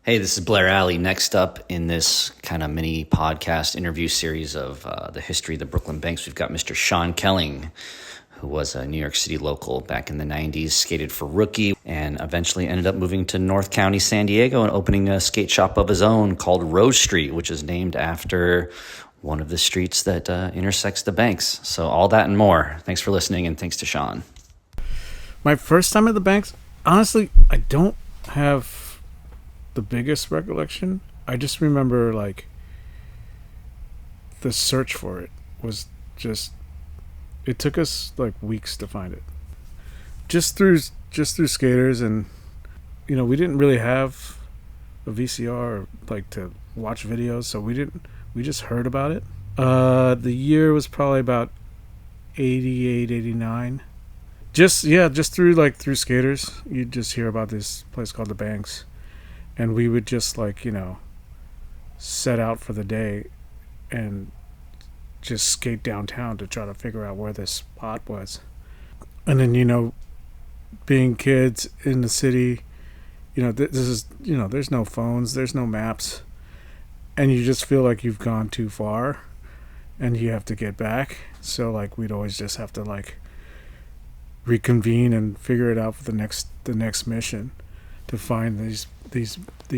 Hey, this is Blair Alley. Next up in this kind of mini podcast interview series of the history of the Brooklyn Banks, we've got Mr. Sean Kelling, who was a New York City local back in the 90s, skated for Rookie, and eventually ended up moving to North County, San Diego, and opening a skate shop of his own called Rose Street, which is named after one of the streets that intersects the banks. So all that and more. Thanks for listening, and thanks to Sean. My first time at the banks, honestly, I don't have the biggest recollection. I just remember like the search for it was just, it took us like weeks to find it. Just through skaters, and we didn't really have a VCR like to watch videos, so we just heard about it. The year was probably about 88, 89. Just through skaters, you'd just hear about this place called the Banks. And we would just set out for the day and just skate downtown to try to figure out where this spot was. And then, being kids in the city, this is, there's no phones, there's no maps. And you just feel like you've gone too far and you have to get back. So we'd always just have to reconvene and figure it out for the next mission to find these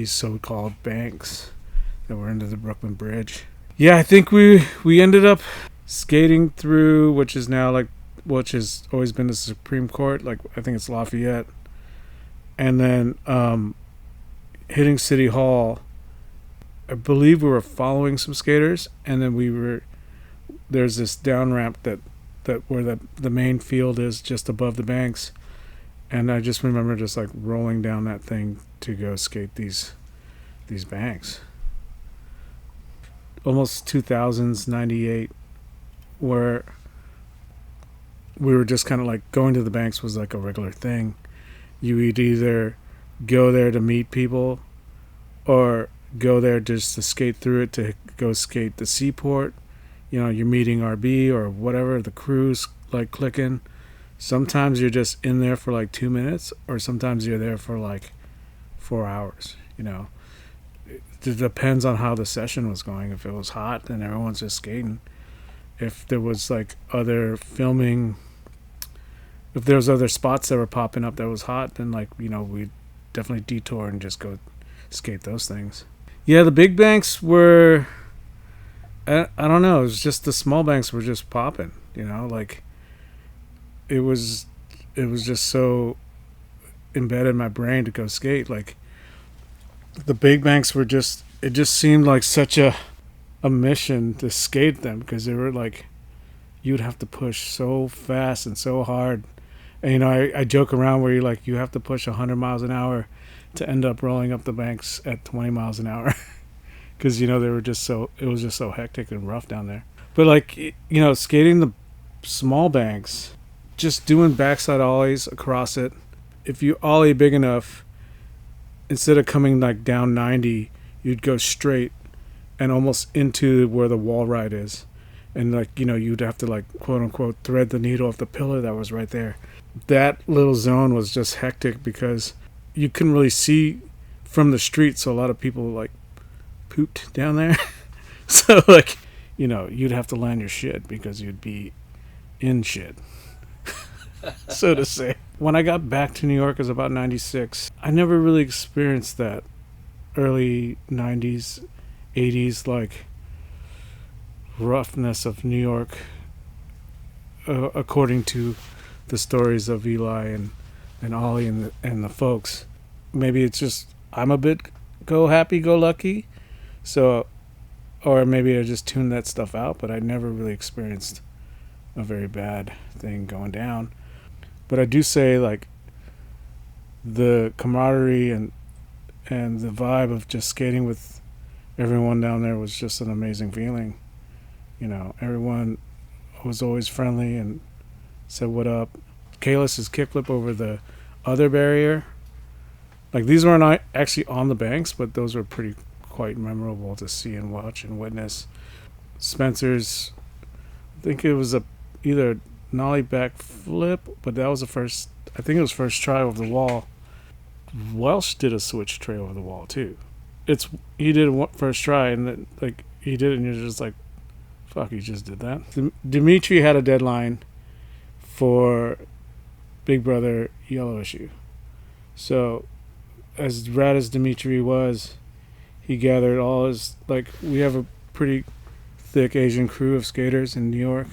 so-called banks that were under the Brooklyn Bridge. Yeah, I think we ended up skating through, which has always been the Supreme Court. I think it's Lafayette, and then hitting City Hall. I believe we were following some skaters, and then there's this down ramp that where the main field is just above the banks. And I just remember just rolling down that thing to go skate these banks. Almost 2000s, 98, where we were just kind of going to the banks was a regular thing. You would either go there to meet people or go there just to skate through it to go skate the Seaport. You're meeting RB or whatever, the crew's clicking. Sometimes you're just in there for 2 minutes, or sometimes you're there for 4 hours. It depends on how the session was going. If it was hot, then everyone's just skating. If there was other filming, if there was other spots that were popping up that was hot, then we'd definitely detour and just go skate those things. Yeah, the big banks were, I don't know, it was just the small banks were just popping. It was just so embedded in my brain to go skate. The big banks were just, it just seemed like such a mission to skate them, because they were you'd have to push so fast and so hard. And I joke around where you have to push 100 miles an hour to end up rolling up the banks at 20 miles an hour, because they were just so, it was just so hectic and rough down there. But skating the small banks, just doing backside ollies across it. If you ollie big enough, instead of coming down 90, you'd go straight and almost into where the wall ride is. And you'd have to quote unquote thread the needle of the pillar that was right there. That little zone was just hectic because you couldn't really see from the street, so a lot of people pooped down there. So you'd have to land your shit because you'd be in shit. So to say. When I got back to New York, it was about 96. I never really experienced that early 90s, 80s, roughness of New York, according to the stories of Eli and Ollie and the folks. Maybe it's just I'm a bit happy-go-lucky, so, or maybe I just tuned that stuff out, but I never really experienced a very bad thing going down. But I do say the camaraderie and the vibe of just skating with everyone down there was just an amazing feeling. Everyone was always friendly and said what up. Kalis's kickflip over the other barrier, these weren't actually on the banks, but those were quite memorable to see and watch and witness. Spencer's, I think it was either nollie back flip, but that was I think it was first try over the wall. Welsh did a switch tray over the wall too. it's he did it first try, and then, like he did it, and you're just like, fuck, he just did that. Dimitri had a deadline for Big Brother Yellow Issue, so as rad as Dimitri was, he gathered all his, like, we have a pretty thick Asian crew of skaters in New York,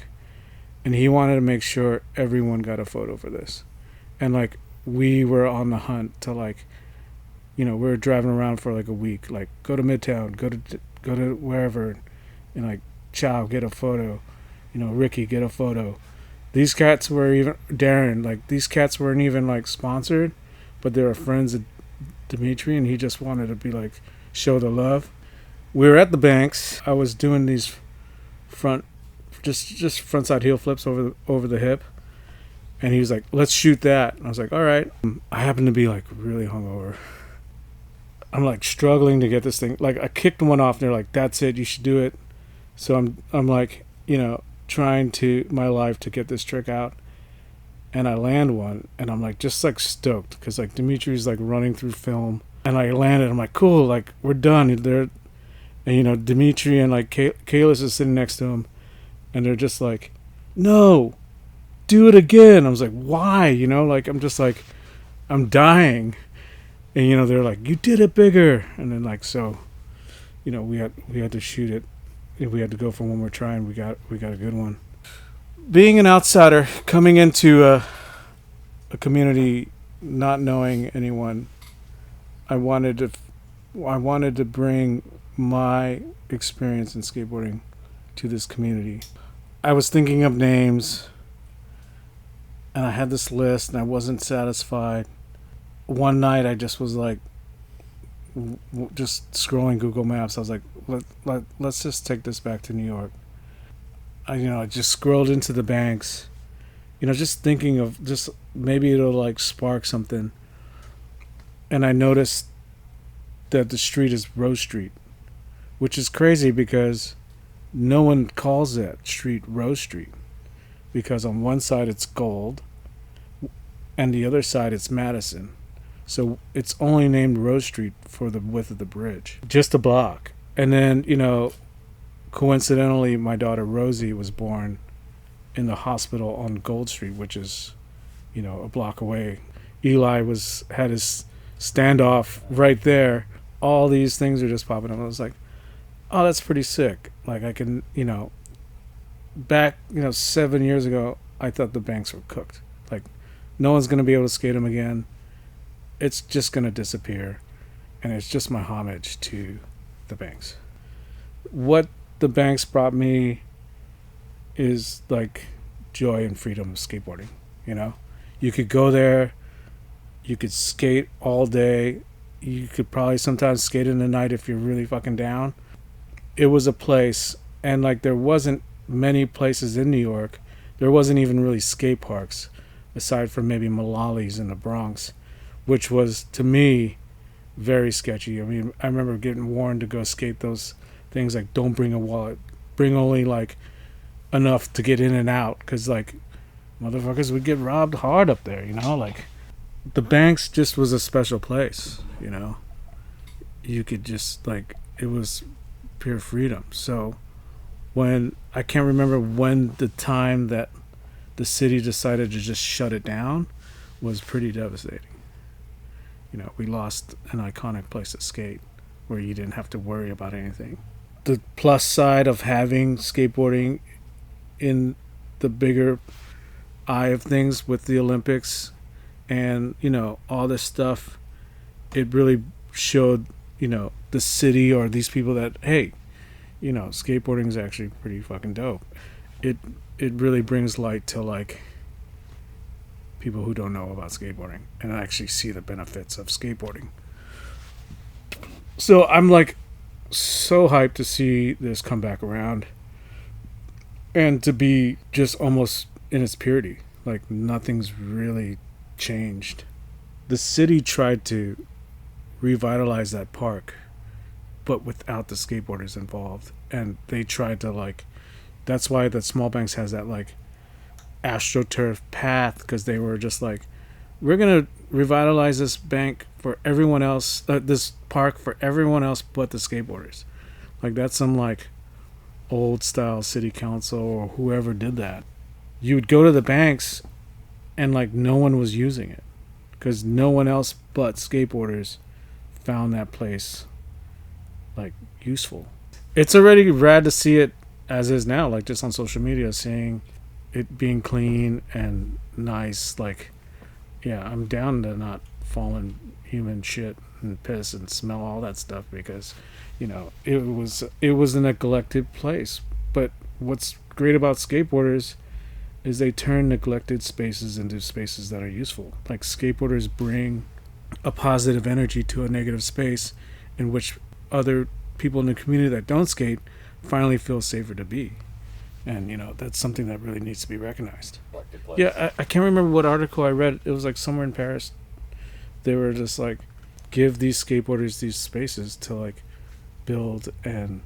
and he wanted to make sure everyone got a photo for this, and like we were on the hunt to, like, we were driving around for like a week, like go to Midtown, go to wherever, and like Chow, get a photo, Ricky, get a photo. These cats were even Darren, like these cats weren't even like sponsored, but they were friends of Dimitri, and he just wanted to be like show the love. We were at the banks. I was doing these just front side heel flips over the hip, and he was like, "Let's shoot that." And I was like, "All right." I happened to be like really hungover. I'm like struggling to get this thing. Like I kicked one off, and they're like, "That's it. You should do it." So I'm like, trying to my life to get this trick out, and I land one, and I'm like just like stoked because like Dimitri's like running through film, and I landed. I'm like, cool, like we're done. They're, and Dimitri and like Kalis is sitting next to him, and they're just like, no, do it again. I was like, why? Like I'm just like, I'm dying. And they're like, you did it bigger. And then like, so we had to shoot it. If we had to go for one more try, and we got a good one. Being an outsider coming into a community, not knowing anyone, I wanted to bring my experience in skateboarding to this community. I was thinking of names, and I had this list, and I wasn't satisfied. One night I just was like, just scrolling Google Maps. I was like, let's just take this back to New York. I just scrolled into the banks, just thinking of just maybe it'll like spark something. And I noticed that the street is Rose Street, which is crazy because no one calls that street Rose Street, because on one side it's Gold, and the other side it's Madison. So it's only named Rose Street for the width of the bridge. Just a block. And then, coincidentally, my daughter Rosie was born in the hospital on Gold Street, which is, a block away. Eli had his standoff right there. All these things are just popping up. I was like, oh, that's pretty sick. Like I can, back, 7 years ago, I thought the banks were cooked. Like no one's going to be able to skate them again. It's just going to disappear, and it's just my homage to the banks. What the banks brought me is like joy and freedom of skateboarding. You could go there, you could skate all day, you could probably sometimes skate in the night if you're really fucking down. It was a place, and like there wasn't many places in New York. There wasn't even really skate parks aside from maybe Mullali's in the Bronx, which was, to me, very sketchy. I mean, I remember getting warned to go skate those things like, don't bring a wallet. Bring only, like, enough to get in and out. Because, like, motherfuckers would get robbed hard up there, Like, the banks just was a special place, You could just, like, it was pure freedom. So, I can't remember when the time that the city decided to just shut it down was pretty devastating. We lost an iconic place to skate where you didn't have to worry about anything. The plus side of having skateboarding in the bigger eye of things with the Olympics and, all this stuff, it really showed, the city or these people that, hey, skateboarding is actually pretty fucking dope. It really brings light to, like, people who don't know about skateboarding and actually see the benefits of skateboarding. So I'm like so hyped to see this come back around and to be just almost in its purity. Like nothing's really changed. The city tried to revitalize that park, but without the skateboarders involved. And they tried to, like, that's why the Small Banks has that like AstroTurf path, because they were just like, we're gonna revitalize this bank for everyone else, this park for everyone else but the skateboarders. Like that's some like old style city council or whoever did that. You would go to the banks and like no one was using it because no one else but skateboarders found that place like useful. It's already rad to see it as is now, like just on social media, seeing it being clean and nice. Like, yeah, I'm down to not fall in human shit and piss and smell all that stuff because, you know, it was a neglected place. But what's great about skateboarders is they turn neglected spaces into spaces that are useful. Like skateboarders bring a positive energy to a negative space in which other people in the community that don't skate finally feel safer to be. And, you know, that's something that really needs to be recognized. Yeah, I can't remember what article I read. It was like somewhere in Paris. They were just like, give these skateboarders these spaces to like build and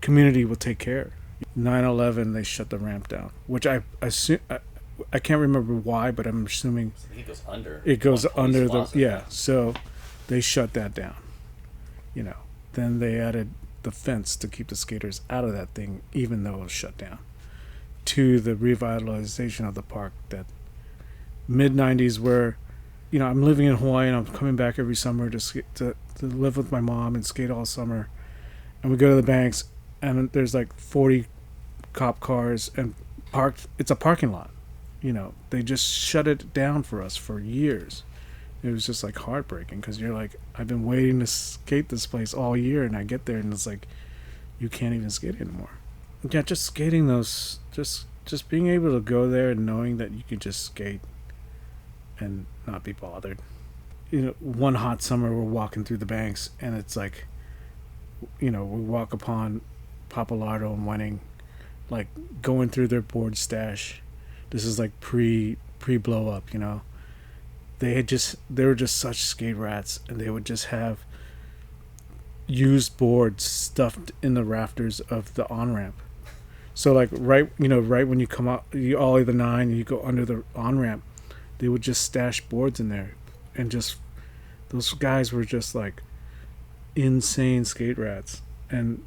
community will take care. 9/11, they shut the ramp down, which I assume, I can't remember why, but I'm assuming It goes under. it goes under the, yeah. So they shut that down, you know. Then they added the fence to keep the skaters out of that thing, even though it was shut down, to the revitalization of the park. That mid 90s where, you know, I'm living in Hawaii and I'm coming back every summer to live with my mom and skate all summer. And we go to the banks and there's like 40 cop cars and parked. It's a parking lot. You know, they just shut it down for us for years. It was just like heartbreaking because you're like, I've been waiting to skate this place all year, and I get there and it's like, you can't even skate anymore. Yeah, just skating those, just being able to go there and knowing that you can just skate and not be bothered. You know, one hot summer we're walking through the banks and it's like, you know, we walk upon Papalardo and Wenning, like going through their board stash. This is like pre blow up, you know. They were just such skate rats, and they would just have used boards stuffed in the rafters of the on ramp. So like right when you come out, you ollie the 9 and you go under the on ramp, they would just stash boards in there, and just those guys were just like insane skate rats. And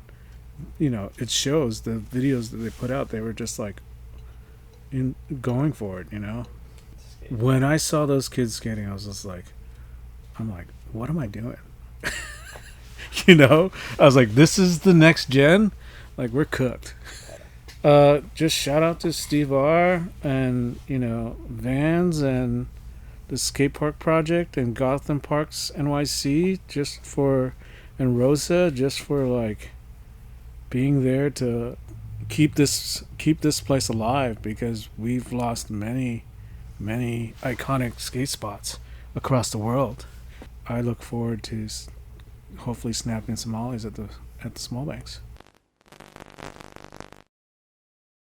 you know, it shows the videos that they put out. They were just like going for it, you know. When I saw those kids skating, I was just like, I'm like, what am I doing? You know, I was like, this is the next gen. Like, we're cooked. Just shout out to Steve R and, you know, Vans and the Skate Park Project and Gotham Parks NYC and Rosa just for like being there to keep this place alive, because we've lost many iconic skate spots across the world. I look forward to hopefully snapping some ollies at the small banks.